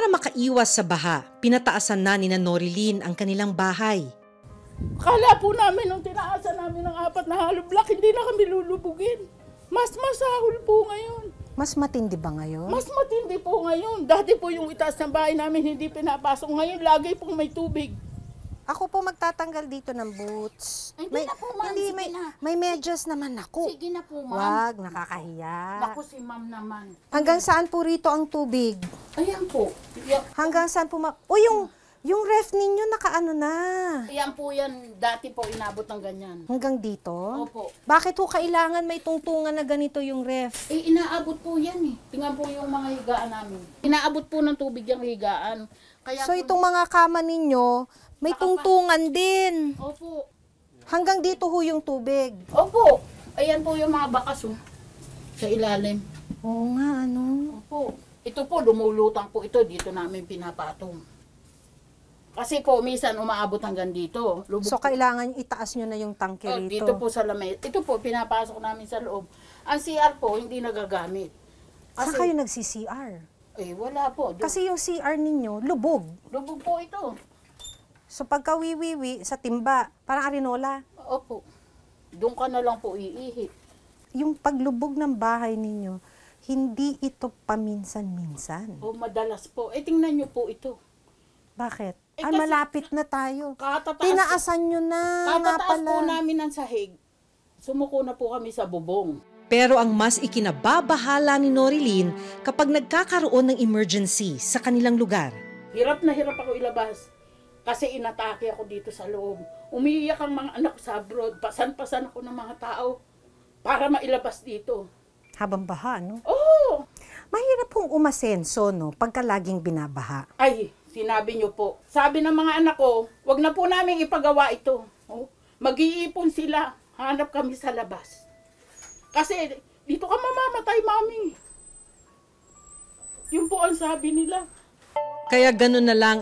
Para makaiwas sa baha, pinataasan na ni Norilyn ang kanilang bahay. Kala po namin nung tinaasan namin ng 4 na hollow block, hindi na kami lulubugin. Mas masahol po ngayon. Mas matindi ba ngayon? Mas matindi po ngayon. Dati po yung itaas ng bahay namin hindi pinapasok. Ngayon lagi pong may tubig. Ako po magtatanggal dito ng boots. Hindi na po, ma'am. Hindi, Sige na. may medyas naman ako. Sige na po, ma'am. Wag, nakakahiya. Naku si ma'am naman. Hanggang saan po rito ang tubig? Ayan po. Hanggang saan po yung ref ninyo nakaano na. Ayan po yan. Dati po inabot ng ganyan. Hanggang dito? Opo. Bakit po kailangan may tungtungan na ganito yung ref? Inaabot po yan eh. Tingnan po yung mga higaan namin. Inaabot po ng tubig yung higaan. Kaya So po, itong mga kama ninyo, may tungtungan din. Opo. Hanggang dito ho yung tubig. Opo. Ayan po yung mga bakas oh. Sa ilalim. Oo nga, ano? Opo. Ito po, lumulutang po ito. Dito namin pinapatong. Kasi po, minsan umaabot hanggang dito. Lubog So kailangan itaas nyo na yung tangke oh, rito. dito po sa lamay. Ito po, pinapasok namin sa loob. Ang CR po, hindi nagagamit. Saan kayo nagsi-CR? Wala po. Kasi yung CR ninyo, lubog. Lubog po ito. So pagka wiwiwi sa timba, parang arinola. Opo. Doon ka na lang po iihi. Yung paglubog ng bahay ninyo, hindi ito paminsan-minsan. O madalas po. Tingnan nyo po ito. Bakit? Kasi malapit na tayo. Katataas, Tinaasan nyo na. katataas po namin ng sahig. Sumuko na po kami sa bubong. Pero ang mas ikinababahala ni Norilyn kapag nagkakaroon ng emergency sa kanilang lugar. Hirap na hirap ako ilabas. Kasi inatake ako dito sa loob. Umiiyak ang mga anak sa abroad. Pasan-pasan ako ng mga tao para mailabas dito. Habang baha, no? Oh! Mahirap pong umasenso, no? Pagka laging binabaha. Ay, sinabi niyo po. Sabi ng mga anak ko, wag na po namin ipagawa ito. Oh, mag-iipon sila. Hanap kami sa labas. Kasi dito ka mamamatay, mami. Yun po ang sabi nila. Kaya ganun na lang